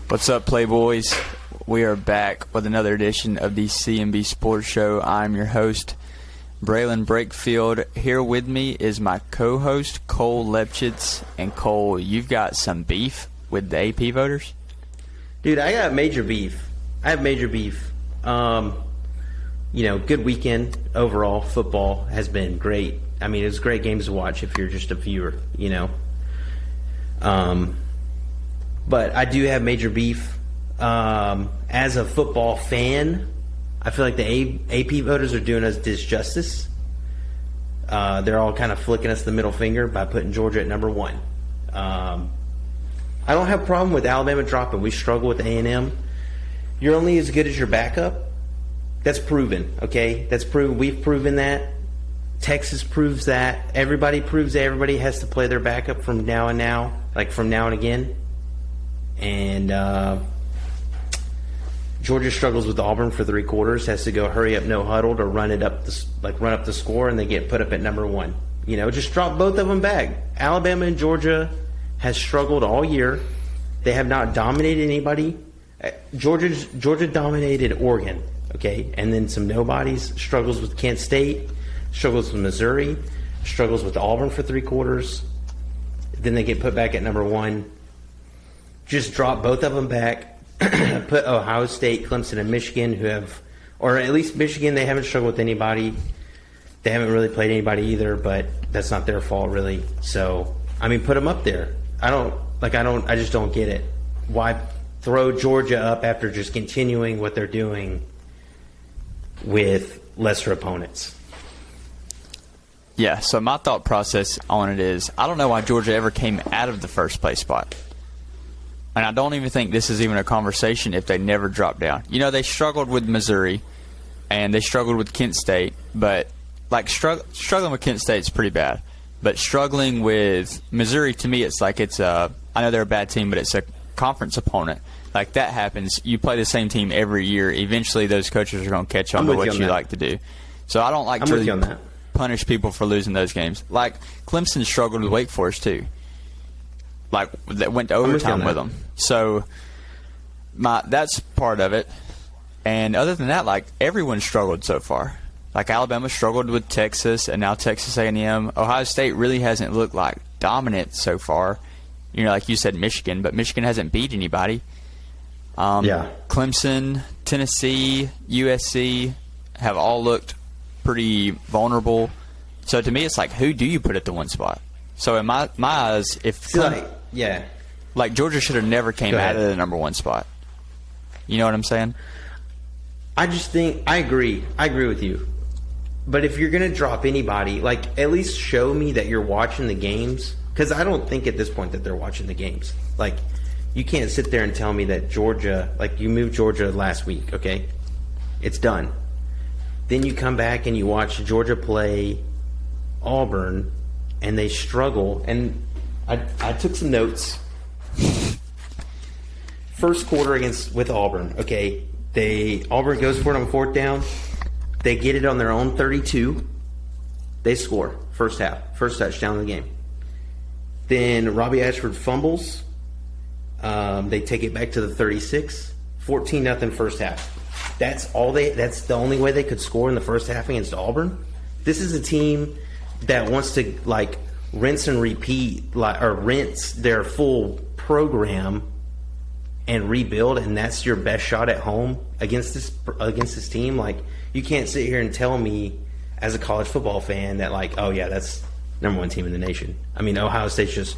What's up, Playboys? We are back with another edition of the CMB Sports Show. I'm your host, Braylon Brakefield. Here with me is my co-host, Cole Lepchitz. And Cole, you've got some beef with the AP voters? Dude, I got major beef. I have major beef. Good weekend overall. Football has been great. I mean, it was great games to watch if you're just a viewer, But I do have major beef. As a football fan, I feel like the AP voters are doing us disjustice. They're all kind of flicking us the middle finger by putting Georgia at number one. I don't have a problem with Alabama dropping. We struggle with A&M. You're only as good as your backup. That's proven, okay? That's proven. We've proven that. Texas proves that. Everybody proves that everybody has to play their backup from now and again. And Georgia struggles with Auburn for 3 quarters, has to go hurry up, no huddle to run up the score, and they get put up at number one. Just drop both of them back. Alabama and Georgia has struggled all year. They have not dominated anybody. Georgia dominated Oregon, okay, and then some nobodies. Struggles with Kent State, struggles with Missouri, struggles with Auburn for 3 quarters. Then they get put back at number one. Just drop both of them back, put Ohio State, Clemson, and Michigan, or at least Michigan, they haven't struggled with anybody. They haven't really played anybody either, but that's not their fault, really. So, put them up there. I just don't get it. Why throw Georgia up after just continuing what they're doing with lesser opponents? Yeah, so my thought process on it is, I don't know why Georgia ever came out of the first place spot. And I don't even think this is even a conversation if they never dropped down. They struggled with Missouri, and they struggled with Kent State. But, struggling with Kent State is pretty bad. But struggling with Missouri, to me, I know they're a bad team, but it's a conference opponent. Like, that happens. You play the same team every year. Eventually, those coaches are going to catch on to what you like to do. So I don't like to really punish people for losing those games. Like, Clemson struggled with Wake Forest, too. That went to overtime with them. So that's part of it. And other than that, everyone struggled so far. Alabama struggled with Texas, and now Texas A&M. Ohio State really hasn't looked dominant so far. Like you said, Michigan, but Michigan hasn't beat anybody. Clemson, Tennessee, USC have all looked pretty vulnerable. So to me, it's who do you put at the one spot? So in my eyes, if Georgia should have never came out of the number one spot. You know what I'm saying? I just think I agree with you. But if you're going to drop anybody, at least show me that you're watching the games, because I don't think at this point that they're watching the games. You can't sit there and tell me that Georgia, you moved Georgia last week, okay? It's done. Then you come back and you watch Georgia play Auburn, and they struggle. And I took some notes. First quarter with Auburn, okay? Auburn goes for it on 4th down. They get it on their own 32. They score first half, first touchdown of the game. Then Robbie Ashford fumbles. They take it back to the 36. 14-0 first half. That's the only way they could score in the first half against Auburn. This is a team that wants to rinse and repeat, or rinse their full program and rebuild, and that's your best shot at home against this team. You can't sit here and tell me as a college football fan that that's number one team in the nation. Ohio State's just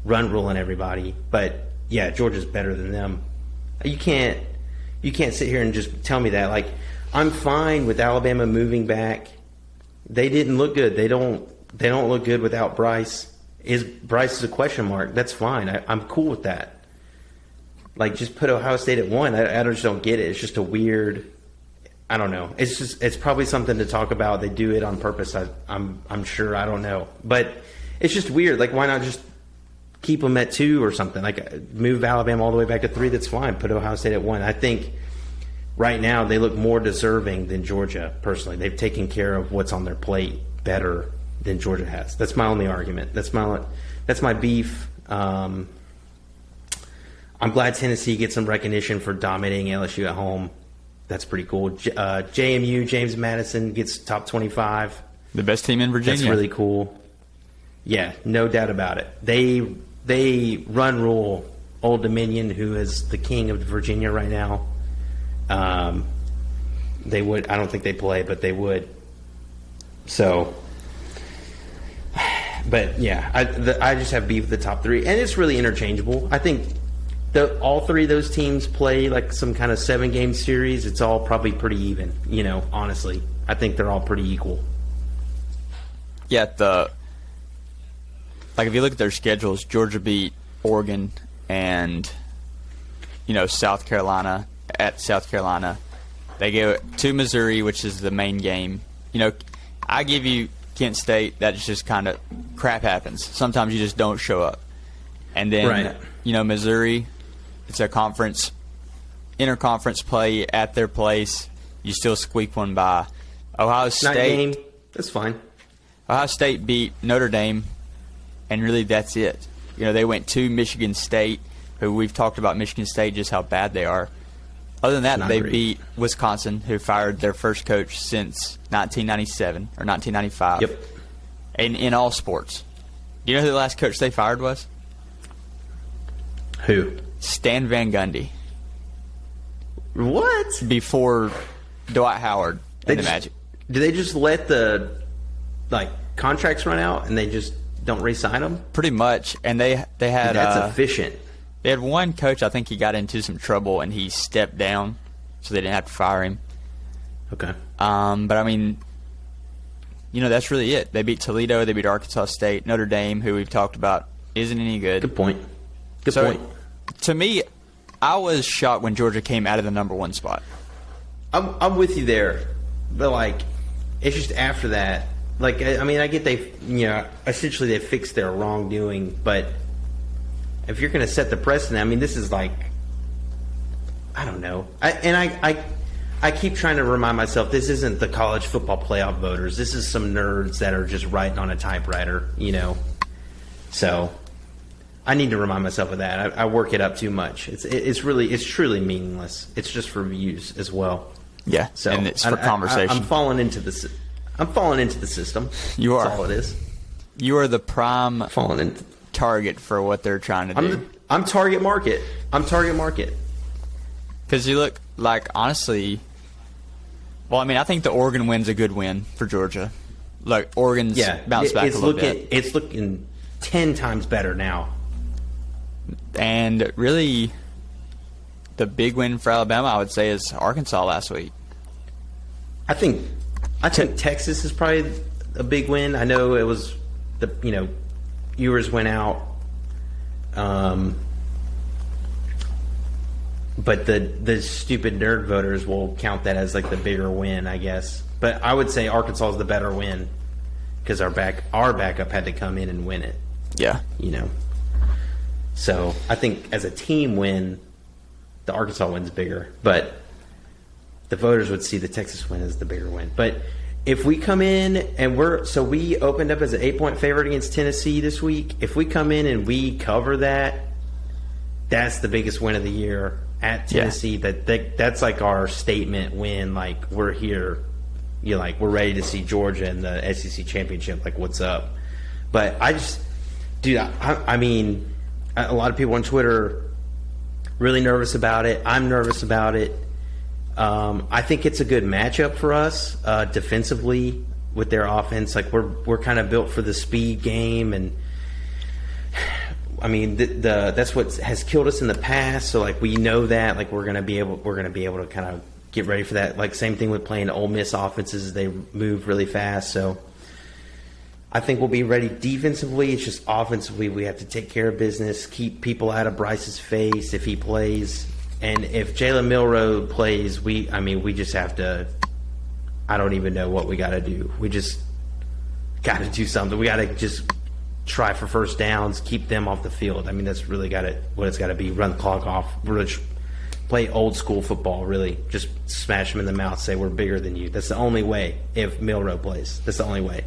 ruling everybody, but yeah, Georgia's better than them. You can't sit here and just tell me that. I'm fine with Alabama moving back. They didn't look good. They don't look good without Bryce. Bryce is a question mark. That's fine. I'm cool with that. Just put Ohio State at 1. I just don't get it. It's just a weird. I don't know. It's probably something to talk about. They do it on purpose. I'm sure. I don't know, but it's just weird. Why not just keep them at 2 or something? Move Alabama all the way back to 3. That's fine. Put Ohio State at 1. I think right now they look more deserving than Georgia. Personally, they've taken care of what's on their plate better than Georgia has. That's my only argument. That's my beef. I'm glad Tennessee gets some recognition for dominating LSU at home. That's pretty cool. JMU, James Madison, gets top 25. The best team in Virginia. That's really cool. Yeah, no doubt about it. They run rule Old Dominion, who is the king of Virginia right now. They would. I don't think they play, but they would. So, but yeah, I just have beef with the top three, and it's really interchangeable. I think all three of those teams play like some kind of 7-game series. It's all probably pretty even. Honestly, I think they're all pretty equal. Yeah, if you look at their schedules, Georgia beat Oregon and South Carolina at South Carolina. They go to Missouri, which is the main game. I give you Kent State. That's just kind of crap happens. Sometimes you just don't show up. And then Right. Missouri, it's a interconference play at their place. You still squeak one by. Ohio Night State. game. That's fine. Ohio State beat Notre Dame, and really that's it. They went to Michigan State, who we've talked about Michigan State, just how bad they are. Other than that, Not they great. beat Wisconsin, who fired their first coach since 1997 or 1995. Yep. In all sports. Do you know who the last coach they fired was? Who? Stan Van Gundy. What? Before Dwight Howard and the just- Magic. Do they just let the contracts run out and they just don't re-sign them? Pretty much. And they had That's efficient. They had one coach, I think he got into some trouble and he stepped down, so they didn't have to fire him. Okay. But I mean, that's really it. They beat Toledo, they beat Arkansas State, Notre Dame, who we've talked about, isn't any good. Good point. Good So, point. to me, I was shocked when Georgia came out of the number 1 spot. I'm with you there, but it's just after that. I get essentially they fixed their wrongdoing, but if you're going to set the precedent, this is I don't know. I keep trying to remind myself this isn't the college football playoff voters. This is some nerds that are just writing on a typewriter, So I need to remind myself of that. I work it up too much. It's truly meaningless. It's just for views as well. Yeah, So and it's for conversation. I'm falling into the system. You are. That's all it is. You are the prime Falling into. target for what they're trying to do. I'm target market. Because you look honestly, I think the Oregon win's a good win for Georgia. Look, Oregon's bounced back a little bit. It's looking 10 times better now. And really, the big win for Alabama, I would say, is Arkansas last week. I think Texas is probably a big win. I know it was Ewers went out, but the stupid nerd voters will count that as the bigger win, I guess. But I would say Arkansas is the better win because our backup had to come in and win it. Yeah. So I think as a team win, the Arkansas win's bigger, but the voters would see the Texas win as the bigger win. But if we come in and we opened up as an 8-point favorite against Tennessee this week. If we come in and we cover that, that's the biggest win of the year at Tennessee. Yeah. That's our statement win. We're here. We're ready to see Georgia in the SEC championship. What's up? But I just, dude, I mean, a lot of people on Twitter really nervous about it. I'm nervous about it. I think it's a good matchup for us defensively with their offense. We're kind of built for the speed game, and that's what has killed us in the past. So we know that we're gonna be able to kind of get ready for that. Same thing with playing Ole Miss offenses; they move really fast. So I think we'll be ready defensively. It's just offensively we have to take care of business, keep people out of Bryce's face if he plays. And if Jalen Milroe plays, we just have to. I don't even know what we got to do. We just got to do something. We got to just try for first downs, keep them off the field. That's really what it's got to be. Run the clock off. Really play old school football. Really, just smash them in the mouth. Say we're bigger than you. That's the only way. If Milroe plays, that's the only way.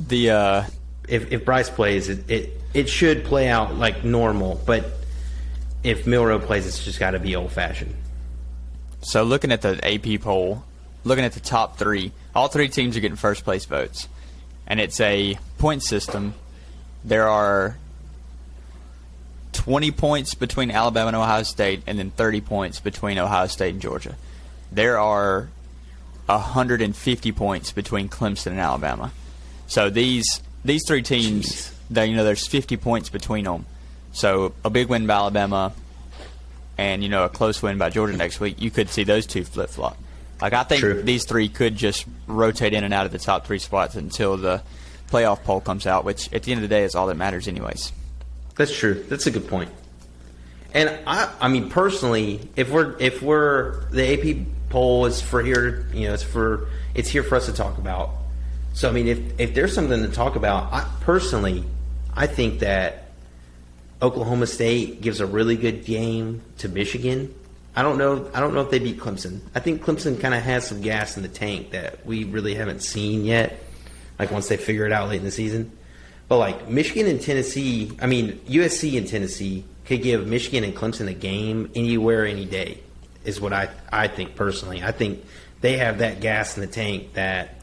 The if Bryce plays, it should play out like normal. But if Milroe plays, it's just got to be old-fashioned. So looking at the AP poll, looking at the top three, all three teams are getting first-place votes. And it's a point system. There are 20 points between Alabama and Ohio State, and then 30 points between Ohio State and Georgia. There are 150 points between Clemson and Alabama. So these three teams, there's 50 points between them. So a big win by Alabama and, a close win by Georgia next week, you could see those two flip-flop. Like, I think these three could just rotate in and out of the top three spots until the playoff poll comes out, which at the end of the day is all that matters anyways. That's true. That's a good point. And I mean, personally, if we're the AP poll is for here, it's here for us to talk about. So I mean, if there's something to talk about, I think that Oklahoma State gives a really good game to Michigan. I don't know if they beat Clemson. I think Clemson kind of has some gas in the tank that we really haven't seen yet. Like once they figure it out late in the season. But like Michigan and Tennessee, I mean USC and Tennessee could give Michigan and Clemson a game anywhere, any day. Is what I think personally. I think they have that gas in the tank that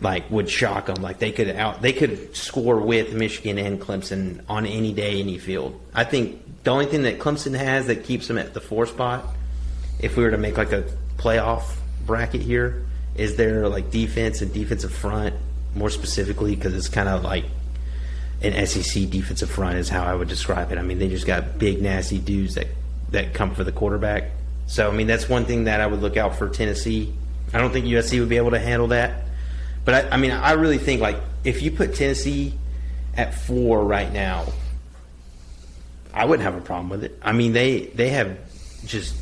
like would shock them. Like they could score with Michigan and Clemson on any day, any field. I think the only thing that Clemson has that keeps them at the 4 spot, if we were to make like a playoff bracket here, is their like defense and defensive front, more specifically because it's kind of like an SEC defensive front is how I would describe it. I mean, they just got big, nasty dudes that come for the quarterback. So, I mean, that's one thing that I would look out for Tennessee. I don't think USC would be able to handle that. But, I really think, like, if you put Tennessee at 4 right now, I wouldn't have a problem with it. I mean, they have just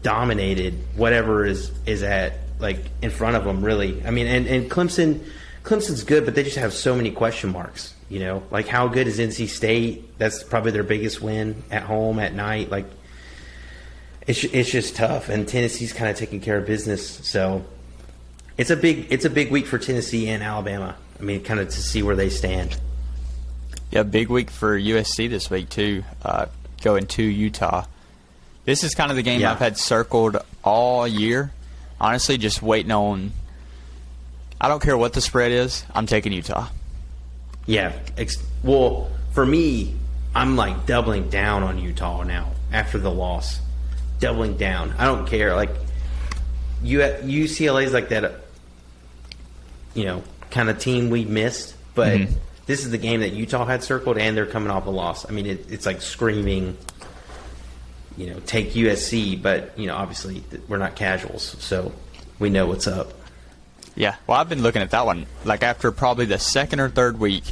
dominated whatever is at, like, in front of them, really. I mean, and Clemson's good, but they just have so many question marks, Like, how good is NC State? That's probably their biggest win at home at night. Like, it's just tough, and Tennessee's kind of taking care of business. So it's a big week for Tennessee and Alabama. I mean, kind of to see where they stand. Yeah, big week for USC this week too. Going to Utah. This is kind of the game I've had circled all year. Honestly, just waiting on. I don't care what the spread is. I'm taking Utah. Yeah. Well, for me, I'm like doubling down on Utah now after the loss. Doubling down. I don't care. Like UCLA's like that, kind of team we missed. But this is the game that Utah had circled, and they're coming off a loss. I mean, it's like screaming, take USC. But obviously we're not casuals, so we know what's up. Yeah. Well, I've been looking at that one. Like after probably the second or third week,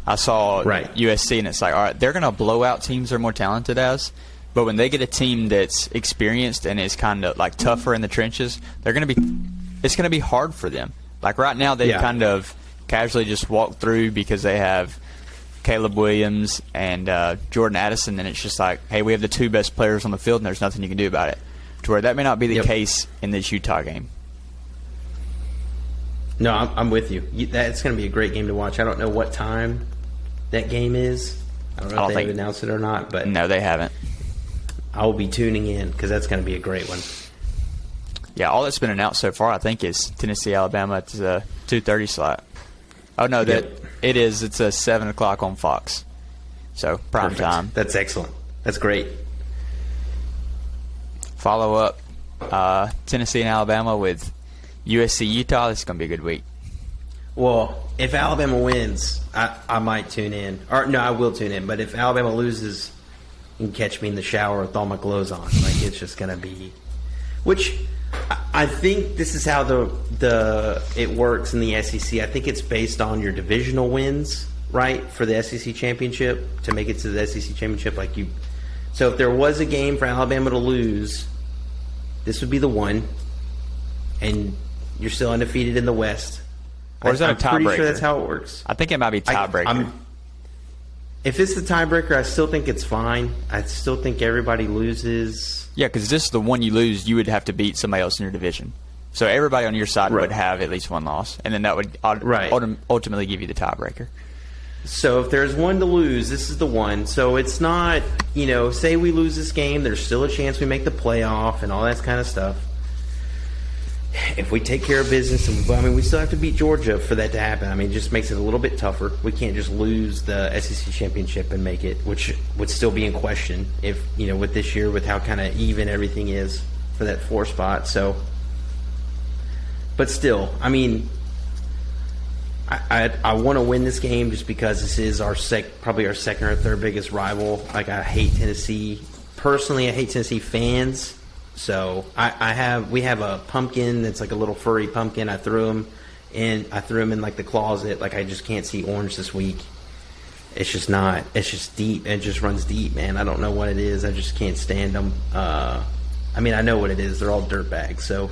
I saw USC, and it's like, all right, they're going to blow out teams they're more talented as. But when they get a team that's experienced and is kind of like tougher in the trenches, it's going to be hard for them. Like right now, they kind of casually just walk through because they have Caleb Williams and Jordan Addison, and it's just like, hey, we have the 2 best players on the field, and there's nothing you can do about it. To where that may not be the case in this Utah game. No, I'm with you. That's going to be a great game to watch. I don't know what time that game is. I don't know if they've announced it or not. But no, they haven't. I will be tuning in because that's going to be a great one. Yeah, all that's been announced so far, I think, is Tennessee, Alabama. It's a 2:30 slot. Oh, no, it is. It's a 7 o'clock on Fox. So, prime time. That's excellent. That's great. Follow up Tennessee and Alabama with USC, Utah. This is going to be a good week. Well, if Alabama wins, I might tune in. Or no, I will tune in. But if Alabama loses, you can catch me in the shower with all my clothes on. Like, it's just going to be... Which... I think this is how it works in the SEC. I think it's based on your divisional wins, right, for the SEC championship to make it to the SEC championship. So if there was a game for Alabama to lose, this would be the one, and you're still undefeated in the West. Or is that a tiebreaker? I'm pretty sure that's how it works. I think it might be tiebreaker. If it's the tiebreaker, I still think it's fine. I still think everybody loses. Yeah, because this is the one you lose, you would have to beat somebody else in your division. So everybody on your side would have at least one loss, and then that would ultimately give you the tiebreaker. So if there's one to lose, this is the one. So it's not, say we lose this game, there's still a chance we make the playoff and all that kind of stuff. If we take care of business, and we still have to beat Georgia for that to happen. I mean, it just makes it a little bit tougher. We can't just lose the SEC championship and make it, which would still be in question if, with this year, with how kind of even everything is for that 4 spot. So, but still, I mean, I want to win this game just because this is probably our second or third biggest rival. Like, I hate Tennessee. Personally, I hate Tennessee fans. So we have a pumpkin that's like a little furry pumpkin. I threw him in like the closet. Like, I just can't see orange this week. It's just deep. It just runs deep, man. I don't know what it is. I just can't stand them. I mean, I know what it is. They're all dirt bags. So,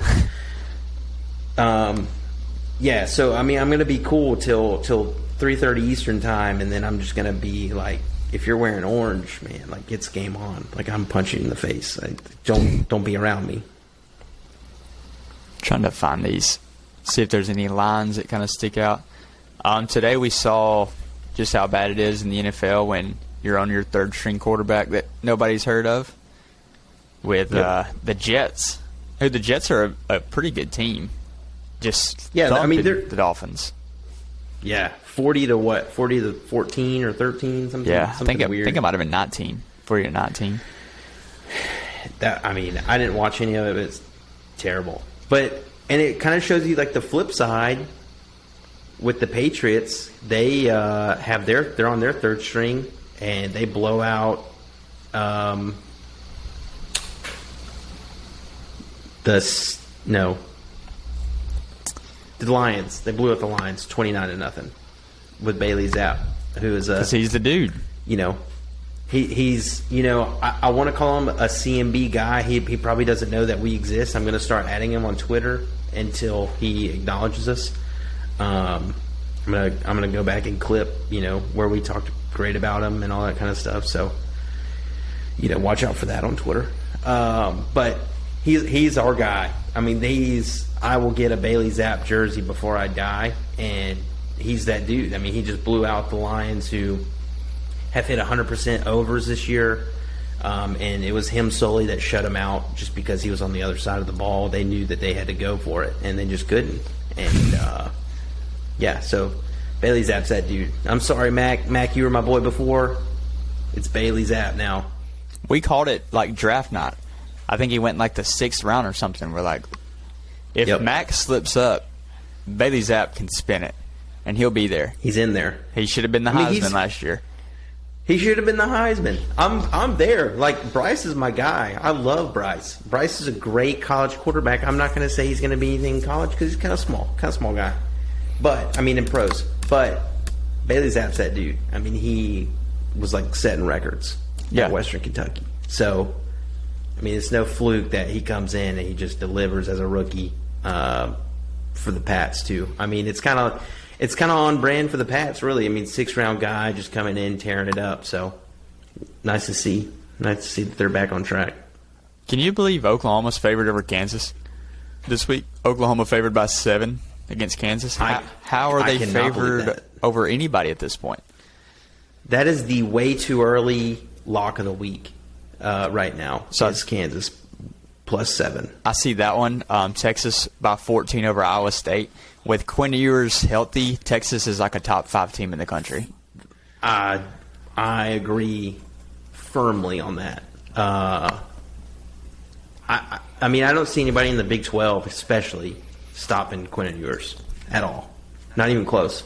yeah, so I mean, I'm gonna be cool till 3:30 Eastern time, and then I'm just gonna be like, if you're wearing orange, man, like, it's game on. Like, I'm punching you in the face. Like, don't be around me. Trying to find these, see if there's any lines that kind of stick out. Today we saw just how bad it is in the NFL when you're on your third string quarterback that nobody's heard of with the Jets. The Jets are a pretty good team. Just I mean, they're the Dolphins. Yeah, 40 to what? 40 to 14 or 13, something. Yeah, something weird. I think it might have been 19. 40 to 19. I mean, I didn't watch any of it. It's terrible. And it kind of shows you like the flip side with the Patriots. They they're on their third string and they blow out the Lions. They blew out the Lions 29-0 with Bailey Zapp, who is because he's the dude. He's I want to call him a CMB guy. He probably doesn't know that we exist. I'm going to start adding him on Twitter until he acknowledges us. I'm gonna go back and clip where we talked great about him and all that kind of stuff. So watch out for that on Twitter. But he's our guy. I mean, I will get a Bailey Zapp jersey before I die, and he's that dude. I mean, he just blew out the Lions, who have hit 100% overs this year, and it was him solely that shut him out just because he was on the other side of the ball. They knew that they had to go for it, and they just couldn't. And, so Bailey Zapp's that dude. I'm sorry, Mac. Mac, you were my boy before. It's Bailey Zapp now. We called it, like, draft night. I think he went, like, the 6th round or something. We're like, if Mac slips up, Bailey Zapp can spin it, and he'll be there. He's in there. He should have been the Heisman last year. He should have been the Heisman. I'm there. Like, Bryce is my guy. I love Bryce. Bryce is a great college quarterback. I'm not going to say he's going to be anything in college because he's kind of small guy. But, I mean, in pros. But Bailey Zapp's that dude. I mean, he was, like, setting records at Western Kentucky. So, I mean, it's no fluke that he comes in and he just delivers as a rookie for the Pats, too. I mean, it's kind of on brand for the Pats, really. I mean, 6th-round guy just coming in, tearing it up. So, nice to see. Nice to see that they're back on track. Can you believe Oklahoma's favored over Kansas this week? Oklahoma favored by 7 against Kansas. How are they favored over anybody at this point? That is the way too early lock of the week right now. So it's Kansas plus 7. I see that one. Texas by 14 over Iowa State. With Quinn Ewers healthy, Texas is like a top 5 team in the country. I agree firmly on that. I mean, I don't see anybody in the Big 12, especially, stopping Quinn Ewers at all. Not even close.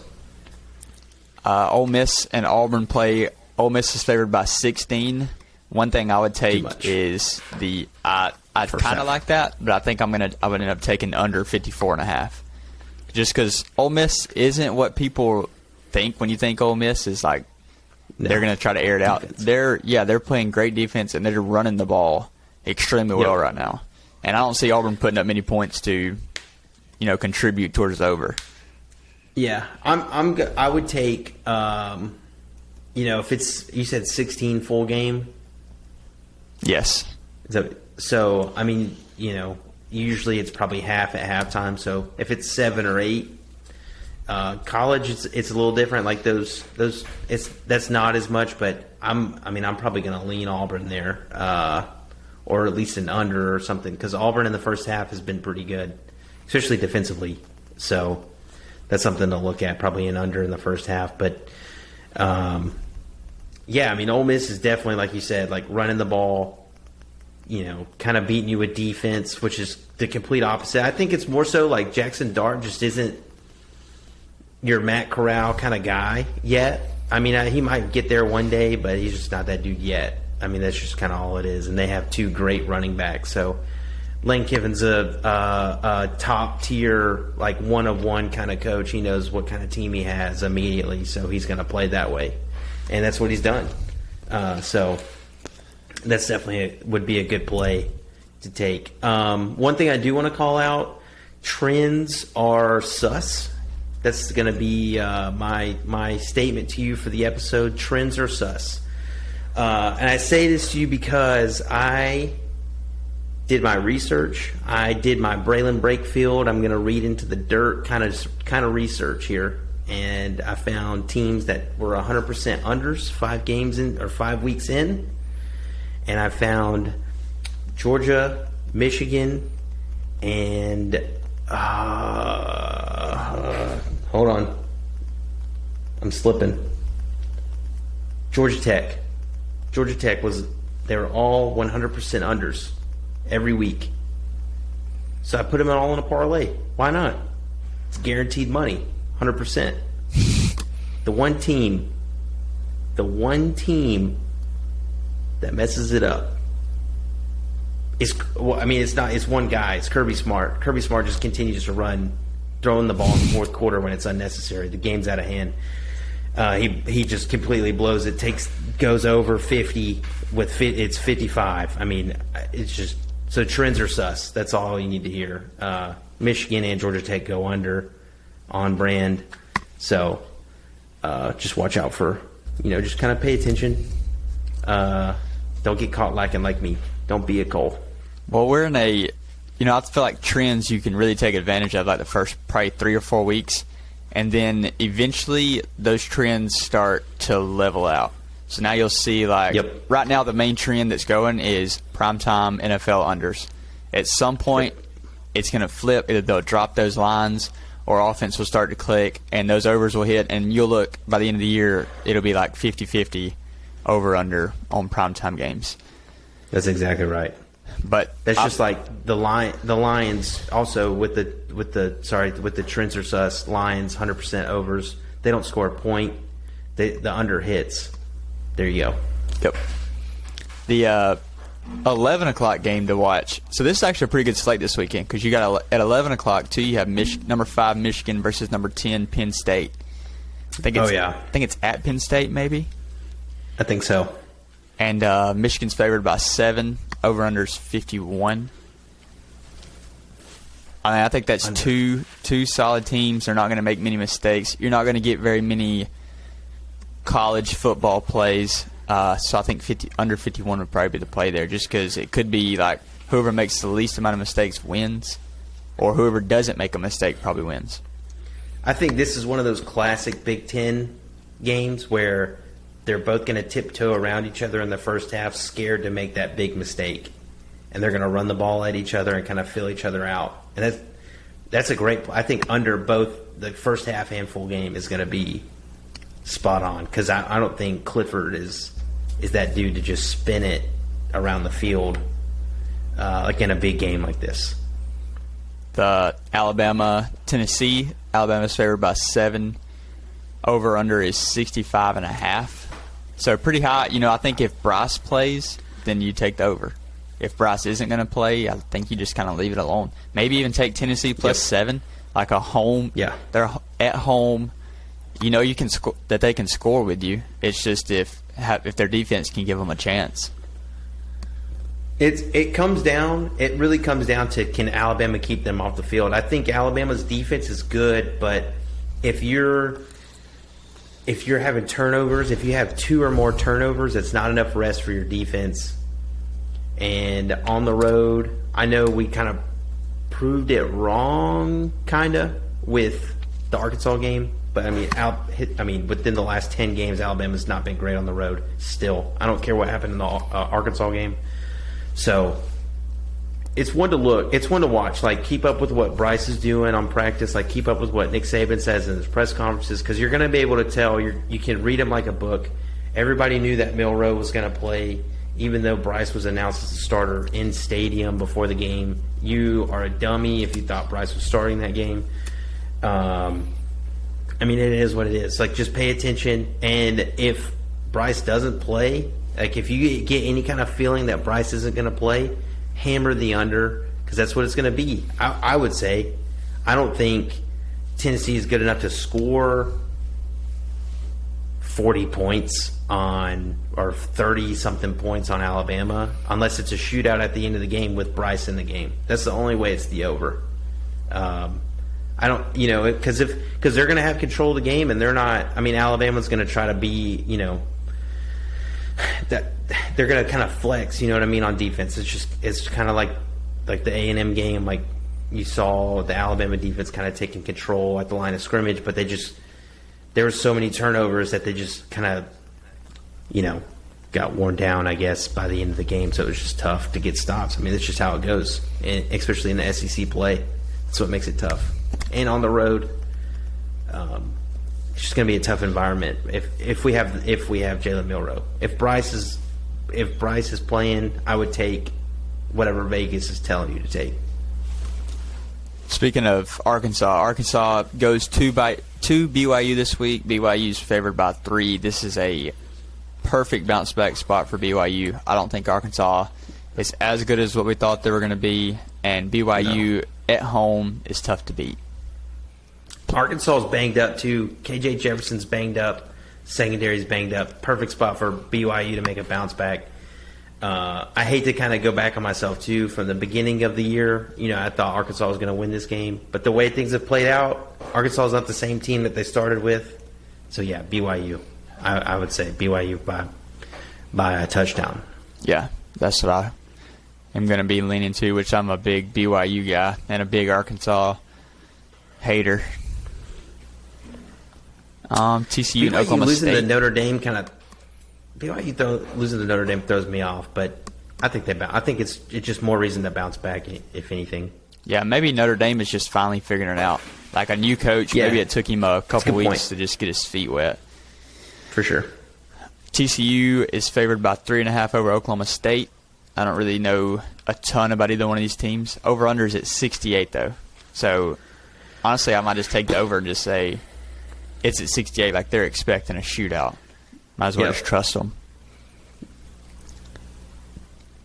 Ole Miss and Auburn play. Ole Miss is favored by 16. One thing I would take is I kind of like that, but I think I would end up taking under 54.5. Just because Ole Miss isn't what people think when you think Ole Miss is like they're going to try to air it out. They're playing great defense and they're running the ball extremely well right now. And I don't see Auburn putting up many points to, contribute towards over. Yeah, I would take, if it's, you said 16 full game. Yes. So I mean, usually it's probably half at halftime. So if it's 7 or 8, College, it's a little different. Like that's not as much. But I'm probably going to lean Auburn there, or at least an under or something, because Auburn in the first half has been pretty good, especially defensively. So that's something to look at, probably an under in the first half. But yeah, I mean, Ole Miss is definitely, like you said, like running the ball, kind of beating you with defense, which is the complete opposite. I think it's more so like Jackson Dart just isn't your Matt Corral kind of guy yet. I mean, he might get there one day, but he's just not that dude yet. I mean, that's just kind of all it is. And they have two great running backs. So Lane Kiffin's a top tier, like one-of-one kind of coach. He knows what kind of team he has immediately, so he's going to play that way. And that's what he's done. So that's definitely would be a good play to take. One thing I do want to call out, trends are sus. That's going to be my statement to you for the episode. Trends are sus. And I say this to you because I did my research. I did my Braylon Brakefield. I'm going to read into the dirt kind of research here. And I found teams that were 100% unders 5 games in or 5 weeks in. And I found Georgia, Michigan, and hold on, I'm slipping. Georgia Tech. They were all 100% unders every week. So I put them all in a parlay. Why not? It's guaranteed money, 100%. The one team that messes it up it's one guy. It's Kirby Smart. Kirby Smart just continues to run, throwing the ball in the fourth quarter when it's unnecessary. The game's out of hand. He just completely blows it. Goes over 50 with it's 55. I mean, it's just so trends are sus. That's all you need to hear. Michigan and Georgia Tech go under, on brand. So just watch out for just kind of pay attention. Don't get caught lacking like me. Don't be a Cole. Well, we're in I feel like trends you can really take advantage of like the first probably 3 or 4 weeks. And then eventually those trends start to level out. So now you'll see right now the main trend that's going is primetime NFL unders. At some point it's going to flip. Either they'll drop those lines or offense will start to click and those overs will hit. And you'll look by the end of the year, it'll be like 50-50 over-under on primetime games. That's exactly right. But that's just like the Lions also with the trends are sus. Lions 100% overs. They don't score a point. The under hits. There you go. Yep. The 11 o'clock game to watch. So this is actually a pretty good slate this weekend because you got at 11 o'clock too. You have number 5 Michigan versus number 10 Penn State. I think it's at Penn State maybe. I think so. And Michigan's favored by 7. Over-under's 51. I think that's two solid teams. They're not going to make many mistakes. You're not going to get very many college football plays. So I think under 51 would probably be the play there just because it could be like whoever makes the least amount of mistakes wins or whoever doesn't make a mistake probably wins. I think this is one of those classic Big Ten games where they're both going to tiptoe around each other in the first half, scared to make that big mistake. And they're going to run the ball at each other and kind of fill each other out. And that's a great – I think under both the first half and full game is going to be spot on because I don't think Clifford is that dude to just spin it around the field like in a big game like this. The Alabama-Tennessee, Alabama's favored by 7. Over-under is 65.5. So pretty high. I think if Bryce plays, then you take the over. If Bryce isn't going to play, I think you just kind of leave it alone. Maybe even take Tennessee plus 7, like a home. Yeah, they're at home. You can that they can score with you. It's just if their defense can give them a chance. It really comes down to can Alabama keep them off the field. I think Alabama's defense is good, but if you're having turnovers, if you have 2 or more turnovers, it's not enough rest for your defense. And on the road, I know we kind of proved it wrong, kind of, with the Arkansas game. But I mean, within the last 10 games, Alabama's not been great on the road. Still, I don't care what happened in the Arkansas game. So it's one to look. It's one to watch. Like, keep up with what Bryce is doing on practice. Like, keep up with what Nick Saban says in his press conferences, because you're going to be able to tell. You can read him like a book. Everybody knew that Milroe was going to play, even though Bryce was announced as a starter in stadium before the game. You are a dummy if you thought Bryce was starting that game. I mean, it is what it is. Like, just pay attention. And if Bryce doesn't play, like, if you get any kind of feeling that Bryce isn't going to play, hammer the under, because that's what it's going to be. I would say, I don't think Tennessee is good enough to score 40 points on, or 30-something points on Alabama, unless it's a shootout at the end of the game with Bryce in the game. That's the only way it's the over. I don't, because they're going to have control of the game, and they're not. I mean, Alabama's going to try to be, that they're going to kind of flex. You know what I mean, on defense. It's kind of like the A&M game. Like, you saw the Alabama defense kind of taking control at the line of scrimmage, but there were so many turnovers that they just kind of, got worn down, I guess, by the end of the game. So it was just tough to get stops. I mean, that's just how it goes, and especially in the SEC play. That's what makes it tough. And on the road, it's just going to be a tough environment if we have Jalen Milroe. If Bryce is playing, I would take whatever Vegas is telling you to take. Speaking of Arkansas goes to BYU this week. BYU's favored by 3. This is a perfect bounce back spot for BYU. I don't think Arkansas is as good as what we thought they were going to be, and BYU at home is tough to beat. Arkansas is banged up too. KJ Jefferson's banged up. Secondary's banged up. Perfect spot for BYU to make a bounce back. I hate to kind of go back on myself too. From the beginning of the year, I thought Arkansas was going to win this game, but the way things have played out, Arkansas is not the same team that they started with. So yeah, BYU. I would say BYU by a touchdown. Yeah, that's what I am going to be leaning to, which I'm a big BYU guy and a big Arkansas hater. TCU and Oklahoma losing State. to Notre Dame losing to Notre Dame throws me off, but I think I think it's just more reason to bounce back, if anything. Yeah, maybe Notre Dame is just finally figuring it out. Like a new coach, maybe it took him a couple weeks to just get his feet wet. For sure. TCU is favored by 3.5 over Oklahoma State. I don't really know a ton about either one of these teams. Over-under is at 68, though. So, honestly, I might just take the over and just say it's at 68, like they're expecting a shootout. Might as well just trust them.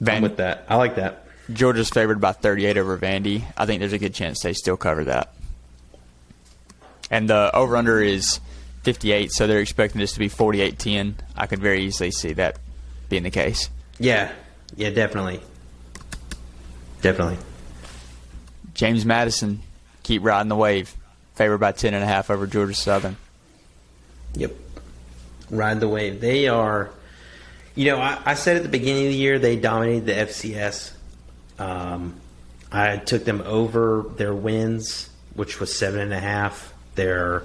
I'm with that. I like that. Georgia's favored by 38 over Vandy. I think there's a good chance they still cover that. And the over-under is 58, so they're expecting this to be 48-10. I could very easily see that being the case. Yeah, definitely. Definitely. James Madison, keep riding the wave. Favored by 10.5 over Georgia Southern. Yep. Ride the wave. They are, I said at the beginning of the year they dominated the FCS. I took them over their wins, which was 7.5. They're,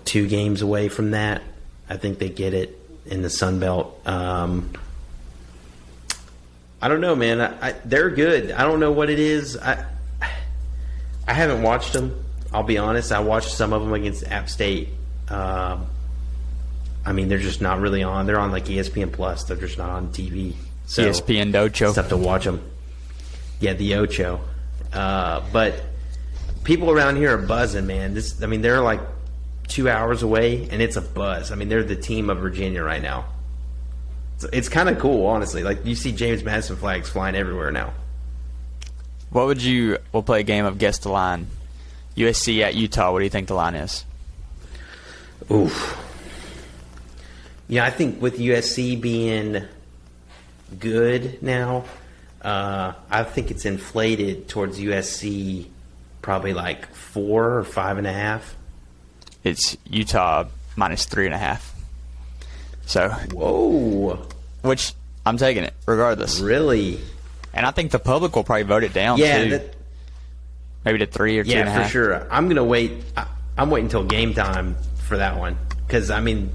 2 games away from that? I think they get it in the Sun Belt. I don't know, man. They're good. I don't know what it is. I haven't watched them. I'll be honest. I watched some of them against App State. They're just not really on. They're on like ESPN Plus. They're just not on TV. So ESPN Ocho. It's tough to watch them. Yeah, the Ocho. But people around here are buzzing, man. They're like 2 hours away, and it's a buzz. They're the team of Virginia right now. So it's kind of cool, honestly. Like, you see James Madison flags flying everywhere now. We'll play a game of guess the line. USC at Utah. What do you think the line is? Oof. Yeah, I think with USC being good now, I think it's inflated towards USC probably like 4 or 5.5. It's Utah minus 3.5. So, whoa. Which I'm taking it regardless. Really? And I think the public will probably vote it down too. maybe to 3 or 2.5. Yeah, for sure. I'm gonna wait. I'm waiting until game time for that one because I mean,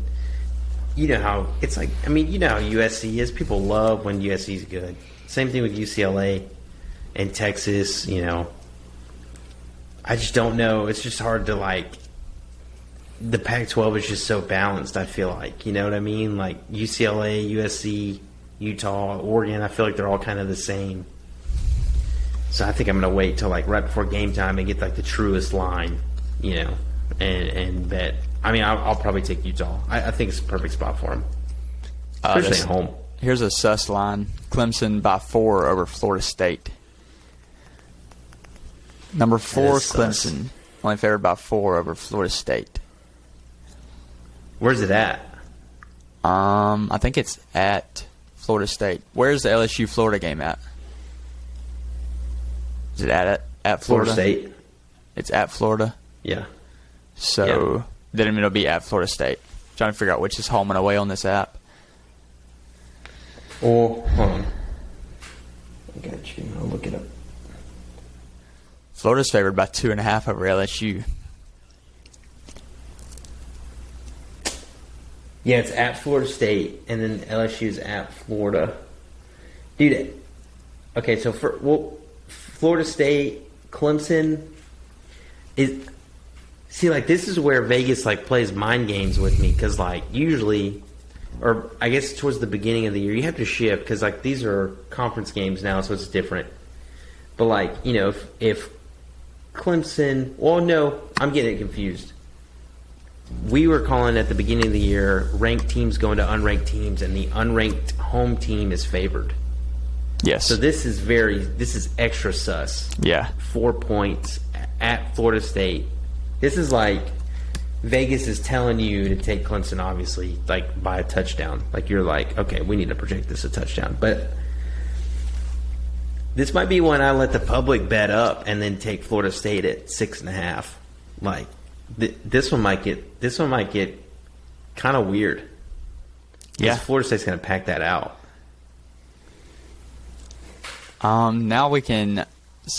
you know how it's like. I mean, you know how USC is. People love when USC is good. Same thing with UCLA and Texas. You know, I just don't know. It's just hard to like. The Pac-12 is just so balanced. I feel like, you know what I mean. Like UCLA, USC, Utah, Oregon. I feel like they're all kind of the same. So I think I'm going to wait till like right before game time and get like the truest line, you know, and bet. I mean, I'll probably take Utah. I think it's a perfect spot for them, especially at home. Here's a sus line: Clemson by 4 over Florida State. Number 4, Clemson, only favored by 4 over Florida State. Where's it at? I think it's at Florida State. Where's the LSU Florida game at? Is it at Florida? Florida State. It's at Florida. Yeah. So then it'll be at Florida State. Trying to figure out which is home and away on this app. Oh, hold on. I got you. I'll look it up. Florida's favored by 2.5 over LSU. Yeah, it's at Florida State, and then LSU's at Florida. Dude, okay, so Florida State, Clemson is. See, like this is where Vegas like plays mind games with me because like usually, or I guess towards the beginning of the year, you have to shift because like these are conference games now, so it's different. But like you know, if Clemson, well, no, I'm getting it confused. We were calling at the beginning of the year ranked teams going to unranked teams, and the unranked home team is favored. Yes. So this is extra sus. Yeah. 4 points at Florida State. This is like Vegas is telling you to take Clemson, obviously, like by a touchdown. Like you're like, okay, we need to project this a touchdown. But this might be one I let the public bet up and then take Florida State at 6.5. Like this one might get kind of weird. Yeah. Florida State's going to pack that out. Now we can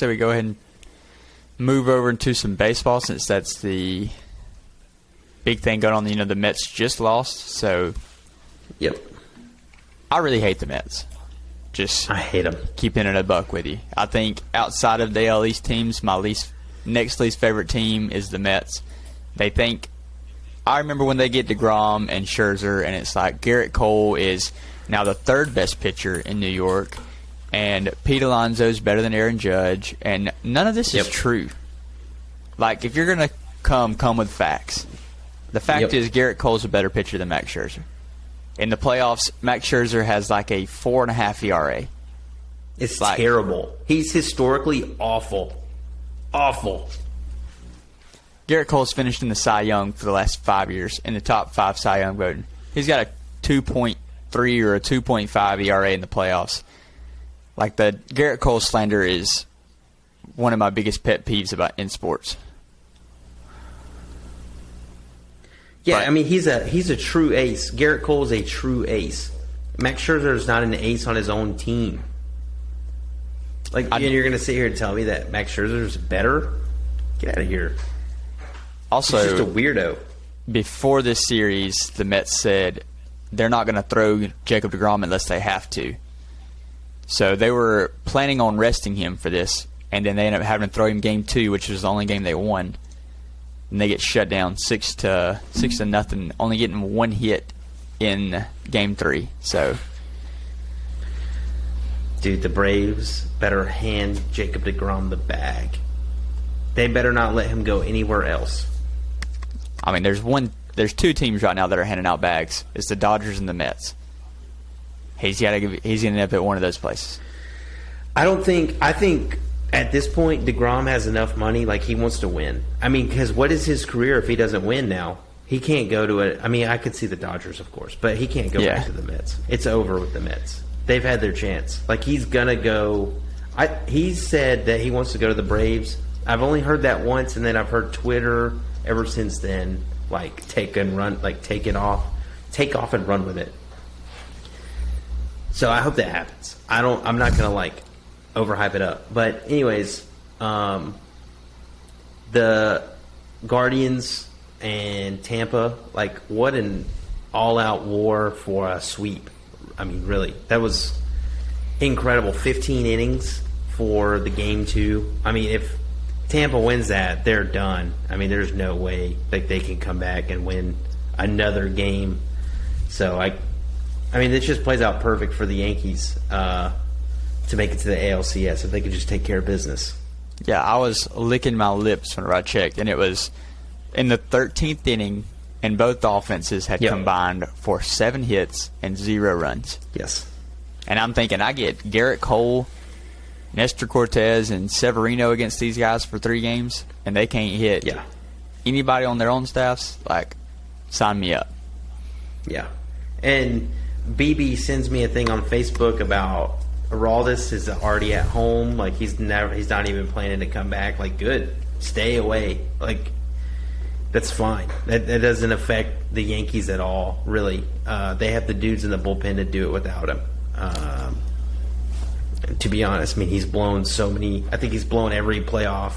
we go ahead and move over into some baseball since that's the big thing going on. You know, the Mets just lost, so yep. I really hate the Mets. I hate them. Keeping it a buck with you. I think outside of the AL East teams, my next least favorite team is the Mets. I remember when they get DeGrom and Scherzer, and it's like Garrett Cole is now the third best pitcher in New York, and Pete Alonso's better than Aaron Judge, and none of this is true. Like, if you're going to come with facts. The fact is Garrett Cole's a better pitcher than Max Scherzer. In the playoffs, Max Scherzer has like a 4.5 ERA. It's like, terrible. He's historically awful. Awful. Garrett Cole's finished in the Cy Young for the last 5 years, in the top 5 Cy Young voting. He's got a 2.3 or a 2.5 ERA in the playoffs. Like, the Garrett Cole slander is one of my biggest pet peeves in sports. Yeah, I mean, he's a true ace. Garrett Cole's a true ace. Max Scherzer is not an ace on his own team. Like, and you're going to sit here and tell me that Max Scherzer is better? Get out of here. Also, he's just a weirdo. Before this series, the Mets said they're not going to throw Jacob deGrom unless they have to. So they were planning on resting him for this, and then they ended up having to throw him game 2, which was the only game they won. And they get shut down 6-0, only getting 1 hit in game 3. So, dude, the Braves better hand Jacob deGrom the bag. They better not let him go anywhere else. I mean, there's 2 teams right now that are handing out bags. It's the Dodgers and the Mets. He's going to end up at one of those places. I think at this point, DeGrom has enough money, like he wants to win. I mean, because what is his career if he doesn't win now? He can't go to it. I mean, I could see the Dodgers, of course, but he can't go back to the Mets. It's over with the Mets. They've had their chance. Like, he's going to go. He said that he wants to go to the Braves. I've only heard that once, and then I've heard Twitter ever since then, like, take off and run with it. So I hope that happens. I'm not going to, like, overhype it up. But anyways, the Guardians and Tampa, like, what an all-out war for a sweep. I mean, really, that was incredible. 15 innings for the game 2. I mean, if Tampa wins that, they're done. I mean, there's no way that they can come back and win another game. So, I mean, this just plays out perfect for the Yankees to make it to the ALCS if they could just take care of business. Yeah, I was licking my lips whenever I checked, and it was in the 13th inning, and both offenses had combined for 7 hits and 0 runs. Yes. And I'm thinking, I get Garrett Cole, Nestor Cortez, and Severino against these guys for 3 games, and they can't hit anybody on their own staffs. Like, sign me up. Yeah. And BB sends me a thing on Facebook about Aroldis is already at home. Like, he's not even planning to come back. Like, good. Stay away. Like, that's fine. That doesn't affect the Yankees at all, really. They have the dudes in the bullpen to do it without him. To be honest, I mean, he's blown so many. I think he's blown every playoff,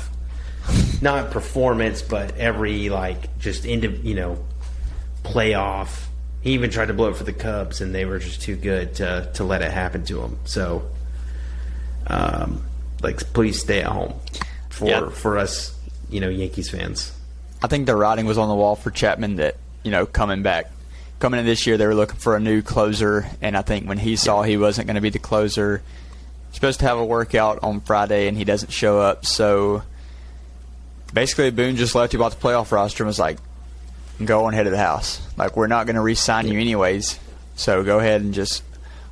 not performance, but every, like, just playoff. He even tried to blow it for the Cubs, and they were just too good to let it happen to him. So, like, please stay at home for us, Yankees fans. I think the writing was on the wall for Chapman that, coming in this year, they were looking for a new closer, and I think when he saw he wasn't going to be the closer, supposed to have a workout on Friday, and he doesn't show up. So basically, Boone just left him off the playoff roster and was like, go on ahead of the house. Like, we're not going to re-sign you anyways, so go ahead and just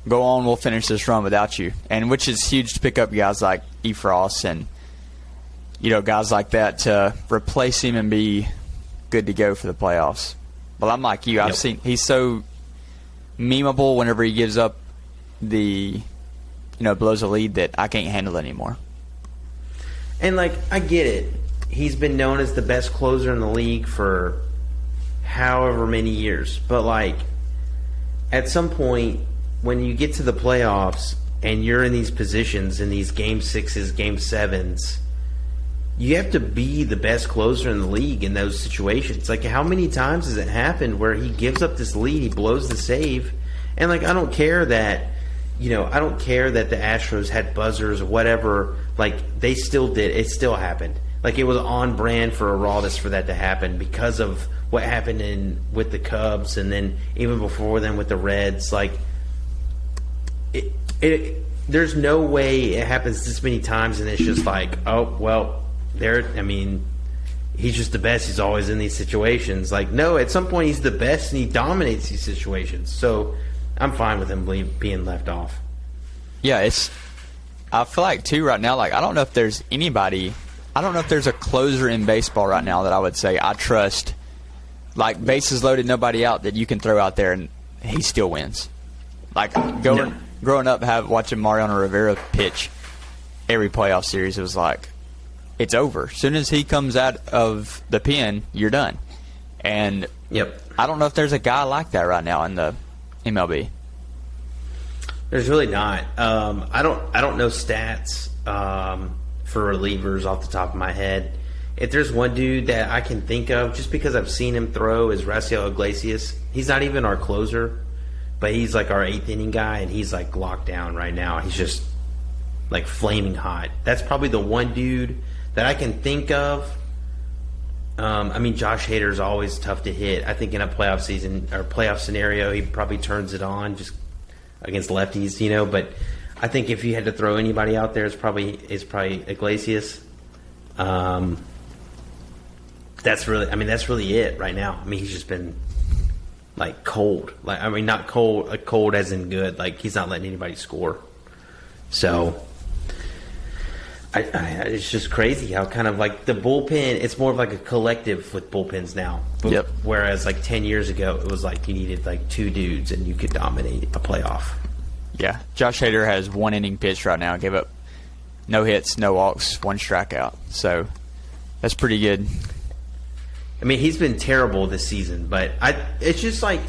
go on. We'll finish this run without you. And which is huge to pick up guys like Efros and, guys like that to replace him and be good to go for the playoffs. Well, I'm like you. I've seen he's so memeable whenever he gives up the, blows a lead that I can't handle it anymore. And, like, I get it. He's been known as the best closer in the league for however many years. But, like, at some point, when you get to the playoffs and you're in these positions, in these Game 6s, Game 7s, you have to be the best closer in the league in those situations. Like, how many times has it happened where he gives up this lead, he blows the save, and, like, I don't care that the Astros had buzzers or whatever. Like, they still did. It still happened. Like, it was on brand for Aroldis for that to happen because of what happened with the Cubs, and then even before then with the Reds. Like, there's no way it happens this many times and it's just like, oh, well, he's just the best. He's always in these situations. Like, no, at some point he's the best and he dominates these situations. So I'm fine with him being left off. Yeah, I feel like, too, right now, like, I don't know if there's a closer in baseball right now that I would say I trust, like, bases loaded, nobody out, that you can throw out there and he still wins. Like, growing up, watching Mariano Rivera pitch every playoff series, it was like, it's over. As soon as he comes out of the pen, you're done. And I don't know if there's a guy like that right now in the MLB. There's really not. I don't know stats for relievers off the top of my head. If there's one dude that I can think of, just because I've seen him throw, is Raciel Iglesias. He's not even our closer, but he's like our 8th inning guy, and he's like locked down right now. He's just like flaming hot. That's probably the one dude that I can think of. Josh Hader is always tough to hit. I think in a playoff season or playoff scenario, he probably turns it on just against lefties, But I think if you had to throw anybody out there, it's probably Iglesias. That's really it right now. I mean, he's just been like cold. Like, I mean, not cold, cold as in good. Like, he's not letting anybody score. So it's just crazy how kind of like the bullpen, it's more of like a collective with bullpens now. Yep. Whereas like 10 years ago, it was like you needed like 2 dudes and you could dominate a playoff. Yeah. Josh Hader has 1 inning pitched right now. Gave up no hits, no walks, 1 strikeout. So that's pretty good. I mean, he's been terrible this season, but it's just like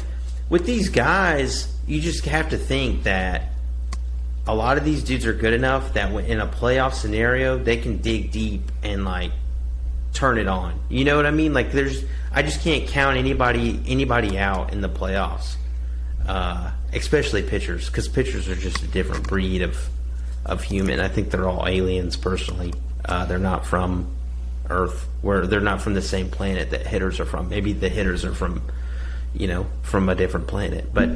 with these guys, you just have to think that a lot of these dudes are good enough that in a playoff scenario, they can dig deep and like turn it on. You know what I mean? Like I just can't count anybody out in the playoffs, especially pitchers, because pitchers are just a different breed of human. I think they're all aliens personally. They're not from Earth, where they're not from the same planet that hitters are from. Maybe the hitters are from a different planet, but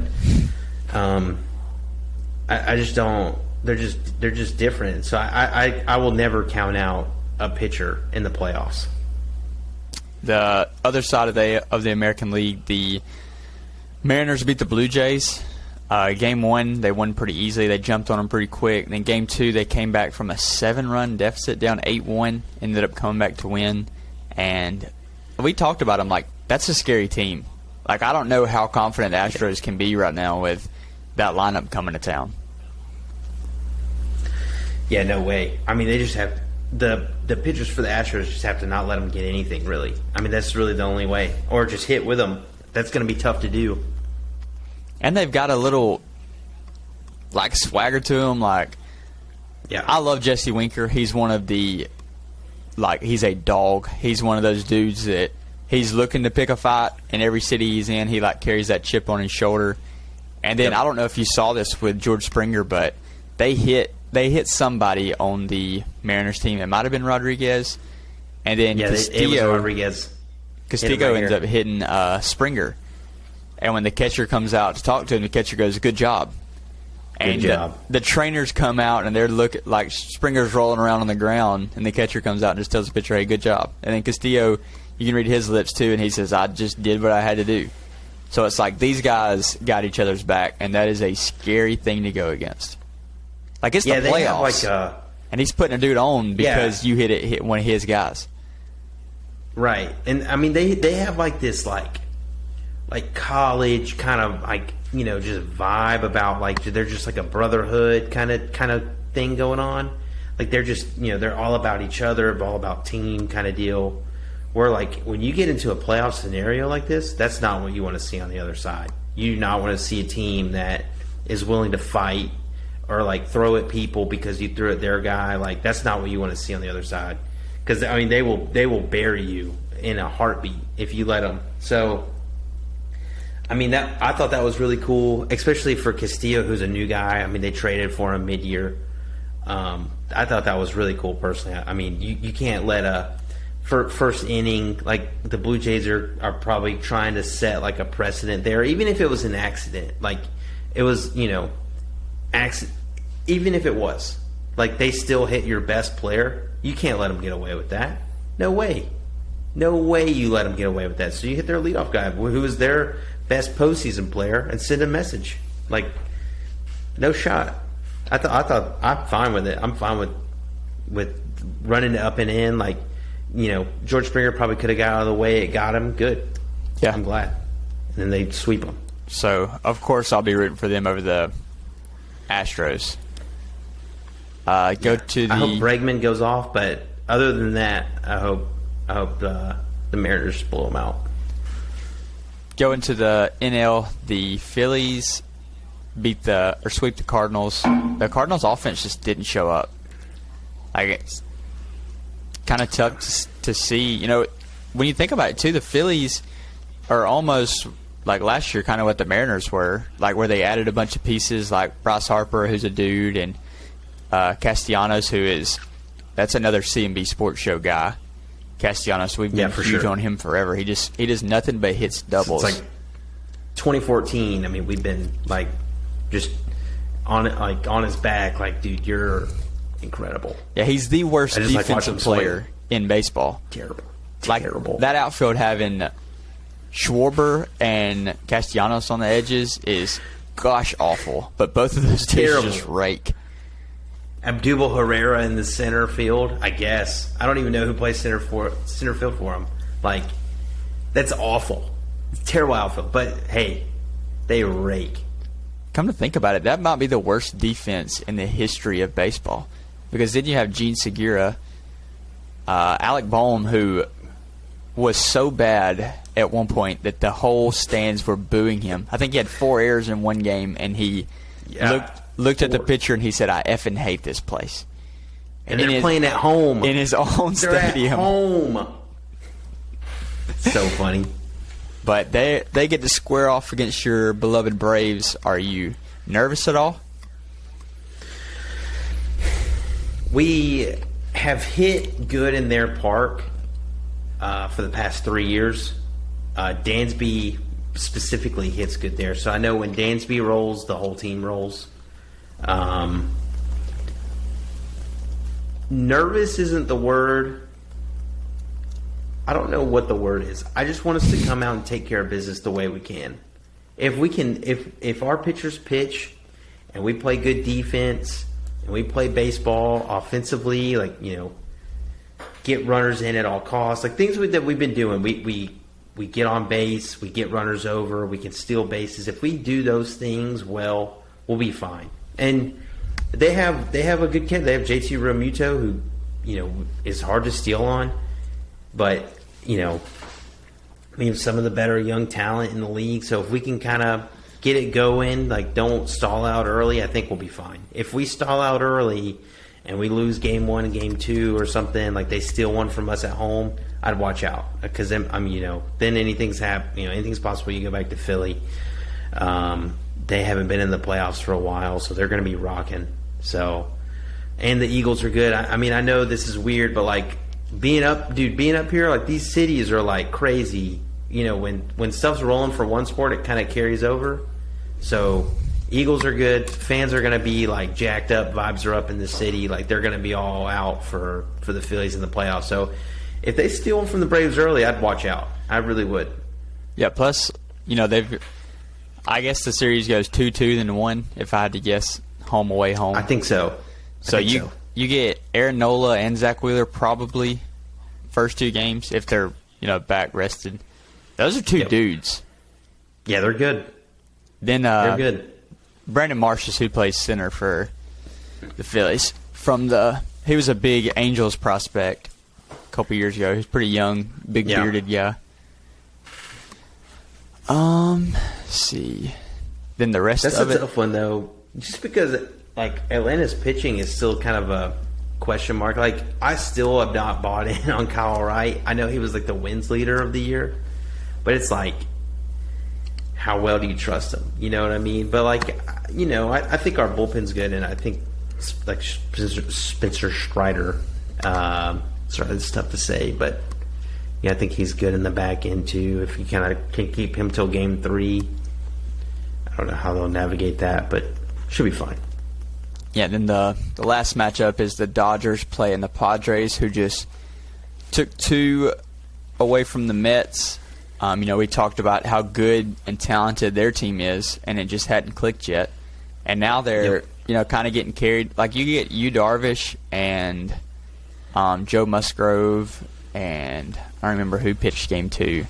I just don't. They're just different. So I will never count out a pitcher in the playoffs. The other side of the American League, the Mariners beat the Blue Jays. Game 1, they won pretty easily. They jumped on them pretty quick. And then Game 2, they came back from a 7-run deficit down 8-1, ended up coming back to win. And we talked about them like, that's a scary team. Like, I don't know how confident the Astros can be right now with that lineup coming to town. Yeah, no way. I mean, they just have the pitchers for the Astros just have to not let them get anything, really. I mean, that's really the only way. Or just hit with them. That's going to be tough to do. And they've got a little, like, swagger to them. Like, yeah, I love Jesse Winker. He's one of the, like, he's a dog. He's one of those dudes that he's looking to pick a fight. In every city he's in, he, like, carries that chip on his shoulder. And then, I don't know if you saw this with George Springer, but they hit somebody on the Mariners team. It might have been Rodriguez. And then it was Rodriguez. Castillo ends up hitting Springer. And when the catcher comes out to talk to him, the catcher goes, "Good job." And good job. The trainers come out, and they're looking like Springer's rolling around on the ground, and the catcher comes out and just tells the pitcher, "Hey, good job." And then Castillo, you can read his lips too, and he says, "I just did what I had to do." So it's like these guys got each other's back, and that is a scary thing to go against. Like, it's the playoffs, and he's putting a dude on because you hit one of his guys. Right. And, I mean, they have, like, this, like college kind of, like, just vibe about, like, they're just like a brotherhood kind of thing going on. Like, they're just, they're all about each other, all about team kind of deal. Where, like, when you get into a playoff scenario like this, that's not what you want to see on the other side. You do not want to see a team that is willing to fight or, like, throw at people because you threw at their guy. Like, that's not what you want to see on the other side. Because, I mean, they will bury you in a heartbeat if you let them. So, I mean, I thought that was really cool, especially for Castillo, who's a new guy. I mean, they traded for him mid-year. I thought that was really cool, personally. I mean, you can't let a first inning, like, the Blue Jays are probably trying to set, like, a precedent there, even if it was an accident. Like, it was, even if it was, like, they still hit your best player. You can't let them get away with that. No way. No way you let them get away with that. So you hit their leadoff guy, who is their best postseason player, and send a message. Like, no shot. I thought I'm fine with it. I'm fine with running it up and in. Like, George Springer probably could have got out of the way. It got him. Good. Yeah. I'm glad. And then they sweep them. So, of course, I'll be rooting for them over the Astros. I hope Bregman goes off, but other than that, I hope the Mariners blow them out. Going to the NL, the Phillies sweep the Cardinals. The Cardinals' offense just didn't show up. Like, it's kind of tough to see. When you think about it, too, the Phillies are almost like last year, kind of what the Mariners were, like where they added a bunch of pieces, like Bryce Harper, who's a dude, and Castellanos, that's another CMB Sports Show guy. Castellanos, we've been huge on him forever. He does nothing but hits doubles. It's like 2014. I mean, we've been like just on his back. Like, dude, you're incredible. Yeah, he's the worst defensive player in baseball. Terrible. That outfield having Schwarber and Castellanos on the edges is gosh awful. But both of those dudes just rake. Abdul Herrera in the center field, I guess. I don't even know who plays center field for him. Like, that's awful. It's a terrible outfield. But, hey, they rake. Come to think about it, that might be the worst defense in the history of baseball. Because then you have Gene Segura, Alec Bohm, who was so bad at one point that the whole stands were booing him. I think he had 4 errors in one game, and he looked at the pitcher and he said, "I effing hate this place." And they're playing at home. In his own They're stadium. At home. So funny. But they get to square off against your beloved Braves. Are you nervous at all? We have hit good in their park for the past 3 years. Dansby specifically hits good there. So I know when Dansby rolls, the whole team rolls. Nervous isn't the word. I don't know what the word is. I just want us to come out and take care of business the way we can. If our pitchers pitch and we play good defense and we play baseball offensively, get runners in at all costs, things that we've been doing. We get on base, we get runners over, we can steal bases. If we do those things well, we'll be fine. And they have a good kid. They have JT Realmuto, who is hard to steal on, but we have some of the better young talent in the league. So if we can kind of get it going, don't stall out early, I think we'll be fine. If we stall out early and we lose game 1 and game 2 or something, they steal one from us at home, I'd watch out, because then anything's possible. You go back to Philly. They haven't been in the playoffs for a while, so they're going to be rocking. So, and the Eagles are good. I know this is weird, but being up here, these cities are crazy. When stuff's rolling for one sport, it kind of carries over. So Eagles are good. Fans are going to be jacked up. Vibes are up in the city. They're going to be all out for the Phillies in the playoffs. So if they steal one from the Braves early, I'd watch out. I really would. Yeah. Plus, I guess the series goes 2-2 then 1. If I had to guess, home away home. I think so. You get Aaron Nola and Zach Wheeler probably first 2 games if they're back rested. Those are 2 dudes. Yeah, they're good. Then they're good. Brandon Marshall, who plays center for the Phillies, he was a big Angels prospect a couple years ago. He was pretty young, big bearded guy. Let's see. Then the rest of it. That's a tough one though, just because Atlanta's pitching is still kind of a question mark. I still have not bought in on Kyle Wright. I know he was the wins leader of the year, but it's how well do you trust him? You know what I mean? But I think our bullpen's good, and I think Spencer Strider. Sorry, it's tough to say, but I think he's good in the back end too. If you kind of can keep him till game 3, I don't know how they'll navigate that, but should be fine. Yeah, then the last matchup is the Dodgers playing the Padres, who just took 2 away from the Mets. We talked about how good and talented their team is, and it just hadn't clicked yet. And now they're, kind of getting carried. You get Yu Darvish and Joe Musgrove, and I don't remember who pitched game 2.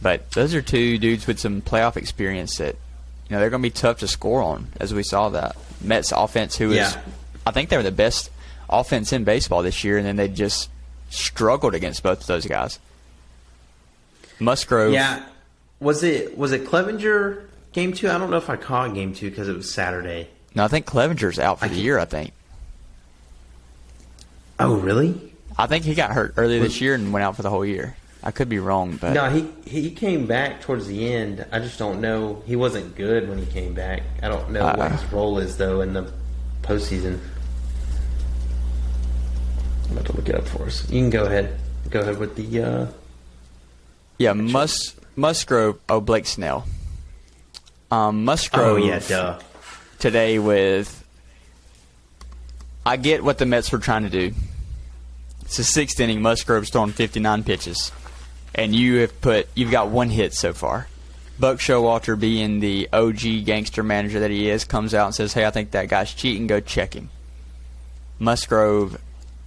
But those are 2 dudes with some playoff experience that, they're going to be tough to score on, as we saw that. Mets offense, I think they were the best offense in baseball this year, and then they just struggled against both of those guys. Musgrove. Yeah. Was it Clevenger game 2? I don't know if I caught game 2 because it was Saturday. No, I think Clevenger's out for the year, I think. Oh, really? I think he got hurt earlier this year and went out for the whole year. I could be wrong, but no, he came back towards the end. I just don't know. He wasn't good when he came back. I don't know what his role is though in the postseason. I'm about to look it up for us. You can go ahead. Go ahead with the. Musgrove. Oh, Blake Snell. Musgrove. Oh yeah, duh. Today with. I get what the Mets were trying to do. It's the 6th inning. Musgrove's throwing 59 pitches. And you've got 1 hit so far. Buck Showalter, being the OG gangster manager that he is, comes out and says, "Hey, I think that guy's cheating. Go check him." Musgrove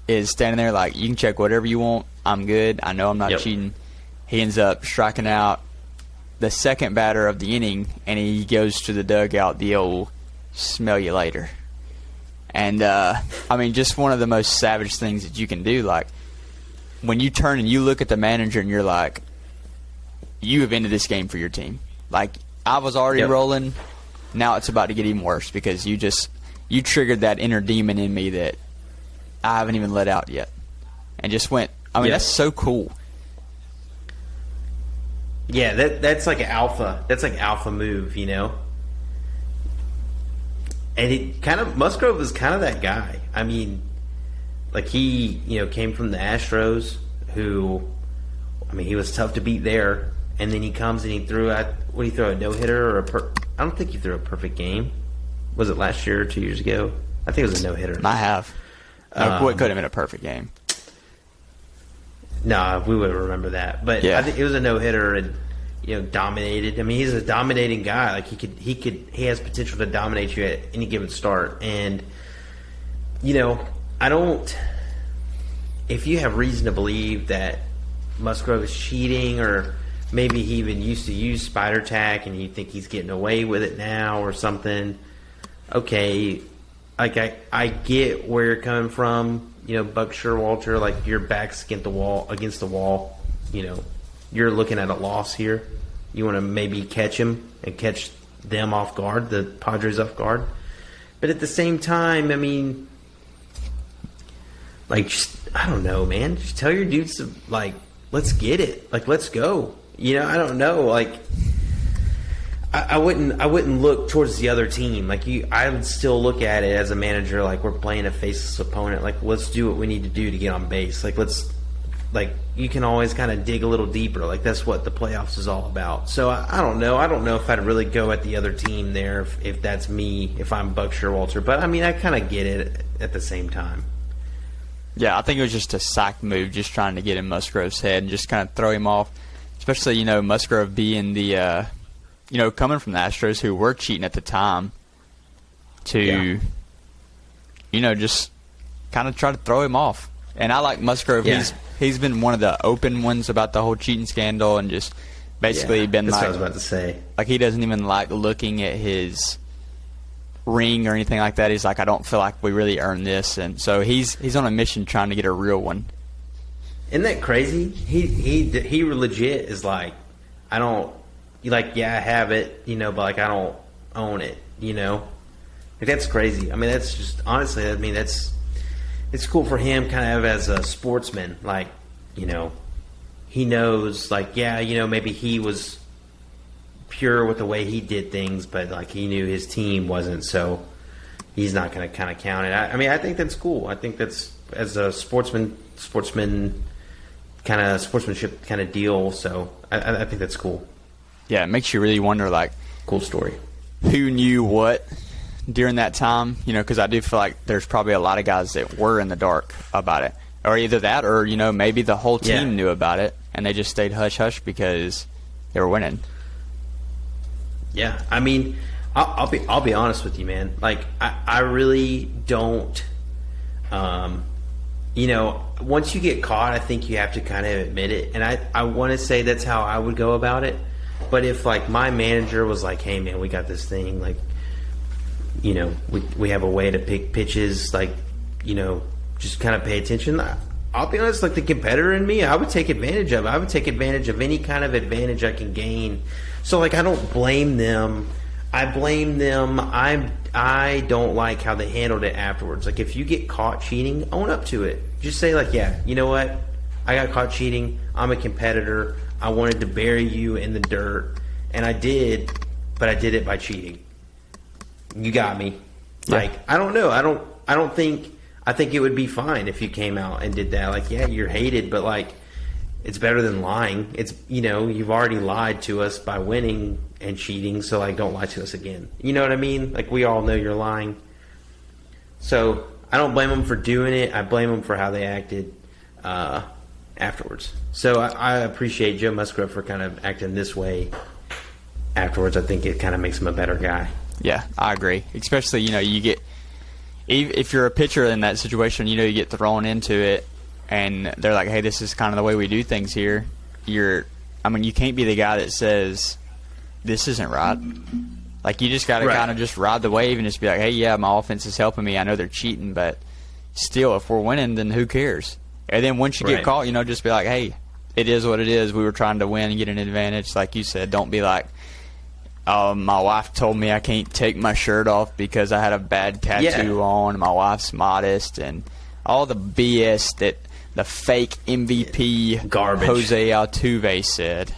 is standing there you can check whatever you want. I'm good. I know I'm not cheating. He ends up striking out the second batter of the inning, and he goes to the dugout, the old "smell you later." And, just one of the most savage things that you can do. When you turn and you look at the manager and you're like, you have ended this game for your team. I was already rolling. Now it's about to get even worse because you triggered that inner demon in me that I haven't even let out yet. And just went, that's so cool. Yeah, that's like an alpha. That's like alpha move, you know. And it kind of Musgrove was kind of that guy. I mean, like he, came from the Astros, who, I mean, he was tough to beat there. And then he comes and he threw out, what did he throw, a no hitter or I don't think he threw a perfect game. Was it last year or 2 years ago? I think it was a no hitter. I have. What could have been a perfect game? No, we would remember that. But yeah. I think it was a no hitter and dominated. I mean, he's a dominating guy. Like he has potential to dominate you at any given start. And I don't. If you have reason to believe that Musgrove is cheating, or maybe he even used to use spider tack and you think he's getting away with it now or something, okay. Like I get where you're coming from, Buck Showalter. Like your back's against the wall. You're looking at a loss here. You want to maybe catch him and catch them off guard, the Padres off guard. But at the same time, I mean, like, I don't know, man. Just tell your dudes to, like, let's get it. Like, let's go. I don't know. Like, I wouldn't look towards the other team. Like, I would still look at it as a manager, like, we're playing a faceless opponent. Like, let's do what we need to do to get on base. Like, you can always kind of dig a little deeper. Like, that's what the playoffs is all about. So, I don't know. I don't know if I'd really go at the other team there if that's me, if I'm Buck Showalter. But, I mean, I kind of get it at the same time. Yeah, I think it was just a psych move, just trying to get in Musgrove's head and just kind of throw him off. Especially, Musgrove being the, coming from the Astros, who were cheating at the time, to, just kind of try to throw him off. And I like Musgrove. Yeah. He's been one of the open ones about the whole cheating scandal, and just basically been that's like, what I was about to say. Like, he doesn't even like looking at his ring or anything like that. He's like, I don't feel like we really earned this, and so he's on a mission trying to get a real one. Isn't that crazy? He legit is like, I don't. Like, yeah, I have it, but like I don't own it, Like, that's crazy. I mean, that's just honestly. I mean, it's cool for him, kind of as a sportsman. Like, he knows, like, yeah, maybe he was pure with the way he did things, but like he knew his team wasn't, so he's not going to kind of count it. I mean, I think that's cool. I think that's, as a sportsman kind of sportsmanship kind of deal. So I think that's cool. Yeah, it makes you really wonder, like, cool story. Who knew what during that time? Because I do feel like there's probably a lot of guys that were in the dark about it, or either that, or maybe the whole team knew about it and they just stayed hush hush because they were winning. Yeah, I mean, I'll be honest with you, man. Like, I really don't. Once you get caught, I think you have to kind of admit it, and I want to say that's how I would go about it. But if, like, my manager was like, hey, man, we got this thing, like, we have a way to pick pitches, like, just kind of pay attention. I'll be honest, like, the competitor in me, I would take advantage of it. I would take advantage of any kind of advantage I can gain. So, like, I don't blame them. I blame them. I don't like how they handled it afterwards. Like, if you get caught cheating, own up to it. Just say, like, yeah, you know what? I got caught cheating. I'm a competitor. I wanted to bury you in the dirt, and I did, but I did it by cheating. You got me. Yeah. Like, I don't know. I think it would be fine if you came out and did that. Like, yeah, you're hated, but, like, it's better than lying. It's, you've already lied to us by winning and cheating, so, like, don't lie to us again. You know what I mean? Like, we all know you're lying. So I don't blame them for doing it. I blame them for how they acted afterwards. So I appreciate Joe Musgrove for kind of acting this way afterwards. I think it kind of makes him a better guy. Yeah, I agree. Especially, you get, if you're a pitcher in that situation, you get thrown into it, and they're like, hey, this is kind of the way we do things here. You can't be the guy that says, this isn't right. Like, you just got to kind of just ride the wave and just be like, hey, yeah, my offense is helping me. I know they're cheating, but still, if we're winning, then who cares? And then once you get caught, just be like, hey, it is what it is. We were trying to win and get an advantage. Like you said, don't be like, my wife told me I can't take my shirt off because I had a bad tattoo on. My wife's modest, and all the BS that the fake MVP garbage Jose Altuve said.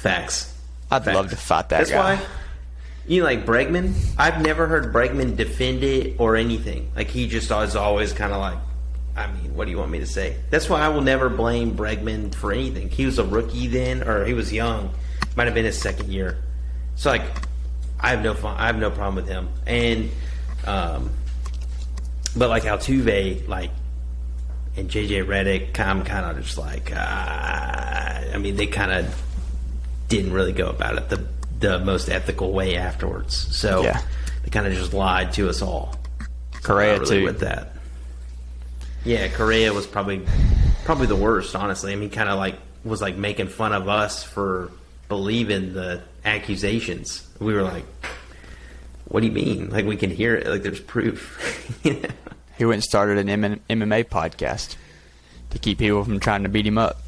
Facts. I'd love to fight that That's guy. why, like Bregman, I've never heard Bregman defend it or anything. Like, he just is always kind of like, I mean, what do you want me to say? That's why I will never blame Bregman for anything. He was a rookie then, or he was young. Might have been his second year. So, like, I have no problem with him. And, but like Altuve, like, and JJ Redick, I'm kind of just like, I mean, they kind of didn't really go about it the most ethical way afterwards. So Yeah. they kind of just lied to us all. Correa, Not really too. with that. Yeah, Correa was probably the worst, honestly. I mean, kind of like was like making fun of us for believing the accusations. We were like, "What do you mean? Like, we can hear it. Like, there's proof." You know? He went and started an MMA podcast to keep people from trying to beat him up.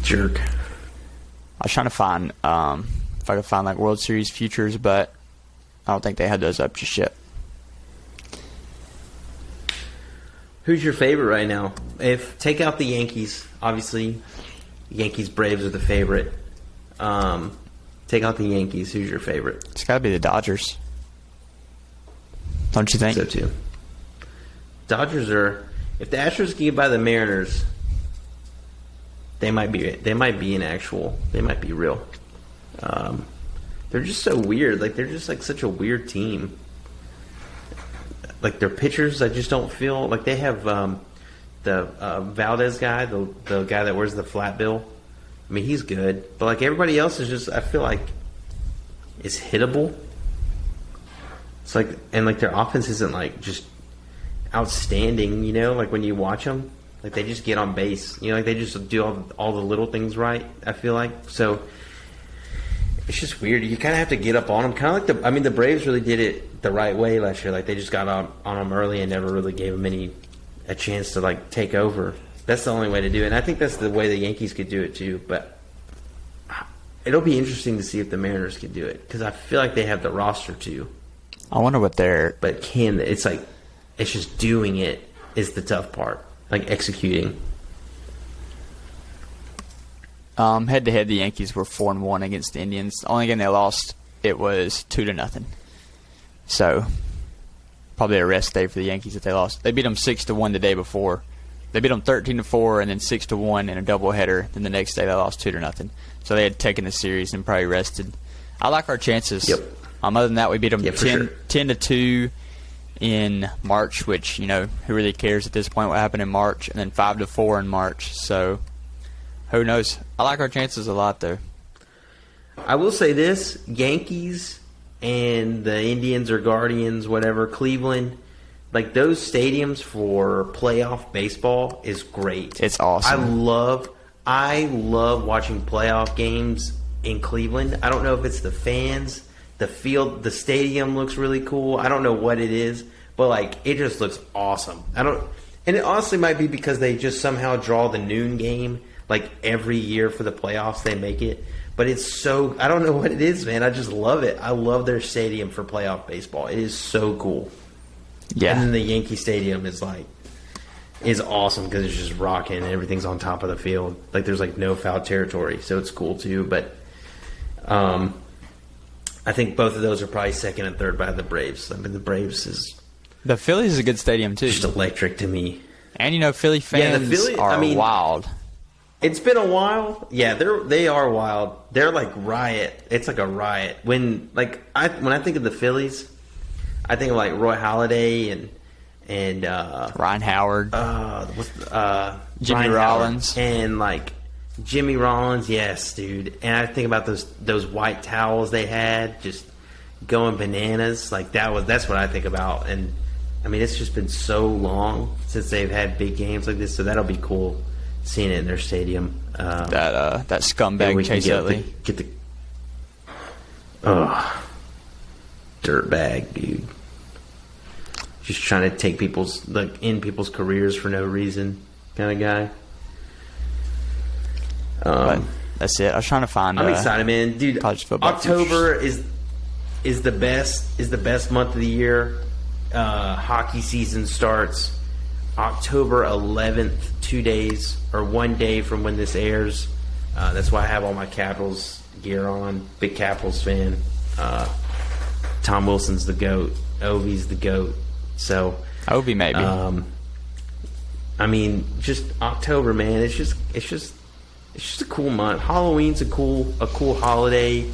Jerk. I was trying to find if I could find like World Series futures, but I don't think they had those up just yet. Who's your favorite right now? If take out the Yankees, obviously, Yankees Braves are the favorite. Take out the Yankees. Who's your favorite? It's got to be the Dodgers, don't you think? So too. Dodgers are. If the Astros can get by the Mariners, they might be. They might be an actual. They might be real. They're just so weird. Like, they're just like such a weird team. Like, their pitchers, I just don't feel like they have the Valdez guy, the guy that wears the flat bill. I mean, he's good, but like everybody else is just. I feel like is hittable. It's like, and like their offense isn't like just outstanding. You know, like when you watch them, like they just get on base. You know, like they just do all the little things right. I feel like so. It's just weird. You kind of have to get up on them. Kind of like the Braves really did it the right way last year. Like, they just got on them early and never really gave them a chance to like take over. That's the only way to do it. And I think that's the way the Yankees could do it too. But it'll be interesting to see if the Mariners can do it, because I feel like they have the roster to. I wonder what they're. But it's like, it's just doing it is the tough part. Like, executing. Head to head, the Yankees were 4-1 against the Indians. The only game they lost, it was 2-0. So probably a rest day for the Yankees if they lost. They beat them 6-1 the day before. They beat them 13-4 and then 6-1 in a doubleheader. Then the next day they lost 2-0. So they had taken the series and probably rested. I like our chances. Yep. Other than that, we beat them 10-2 in March, which, you know, who really cares at this point what happened in March, and then 5-4 in March. So who knows? I like our chances a lot, though. I will say this: Yankees and the Indians or Guardians, whatever, Cleveland, like those stadiums for playoff baseball is great. It's awesome. I love watching playoff games in Cleveland. I don't know if it's the fans, the field, the stadium looks really cool. I don't know what it is, but like it just looks awesome. And it honestly might be because they just somehow draw the noon game. Like every year for the playoffs, they make it. But it's so, I don't know what it is, man. I just love it. I love their stadium for playoff baseball. It is so cool. Yeah. And then the Yankee Stadium is awesome because it's just rocking and everything's on top of the field. Like, there's like no foul territory, so it's cool too. But I think both of those are probably second and third by the Braves. I mean, the Braves is The Phillies is a good stadium, too. just electric to me. And, you know, Philly fans are wild. It's been a while. Yeah, they are wild. They're like riot. It's like a riot. When I think of the Phillies, I think of like Roy Halladay and Ryan Howard. Jimmy Rollins. And like Jimmy Rollins, yes, dude. And I think about those white towels they had just going bananas. Like that's what I think about. And I mean, it's just been so long since they've had big games like this, so that'll be cool. Seeing it in their stadium. That scumbag Chase Utley. Get the dirtbag, dude. Just trying to take end people's careers for no reason, kind of guy. But that's it. I was trying to find. I'm excited, man, dude. College football October is the best month of the year. Hockey season starts October 11th, 2 days or 1 day from when this airs. That's why I have all my Capitals gear on. Big Capitals fan. Tom Wilson's the GOAT. Ovi's the GOAT. So Ovi maybe. I mean, just October, man. It's just a cool month. Halloween's a cool holiday.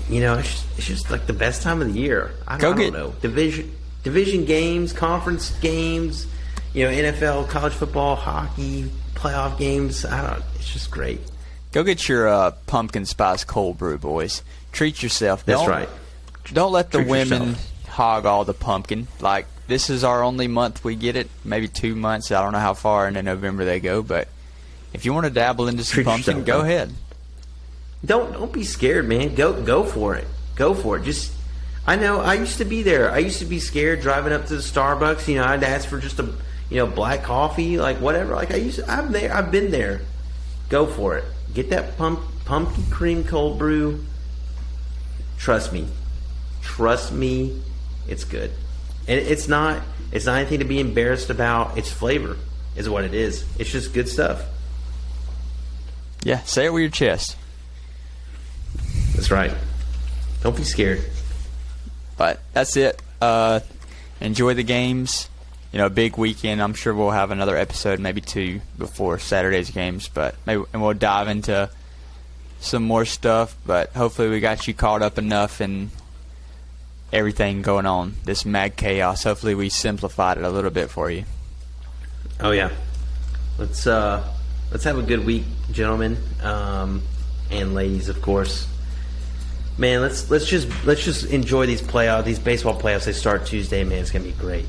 It's just like the best time of the year. I don't know. Division games, conference games, NFL, college football, hockey, playoff games. It's just great. Go get your pumpkin spice cold brew, boys. Treat yourself. That's right. Don't let the Treat women yourself. hog all the pumpkin. Like, this is our only month we get it. Maybe 2 months. I don't know how far into November they go, but if you want to dabble into some Treat pumpkin, yourself, go man. ahead. Don't be scared, man. Go for it. Go for it. Just, I know I used to be there. I used to be scared driving up to the Starbucks. I'd ask for just a black coffee, like whatever. Like I'm there. I've been there. Go for it. Get that pumpkin cream cold brew. Trust me, it's good. And it's not anything to be embarrassed about. It's flavor, is what it is. It's just good stuff. Yeah, say it with your chest. That's right. Don't be scared. But that's it. Enjoy the games. Big weekend. I'm sure we'll have another episode, maybe 2, before Saturday's games. And we'll dive into some more stuff. But hopefully we got you caught up enough in everything going on, this mad chaos. Hopefully we simplified it a little bit for you. Oh yeah. Let's have a good week, gentlemen, and ladies, of course. Man, let's just enjoy these baseball playoffs. They start Tuesday, man. It's gonna be great.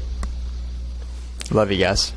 Love you guys.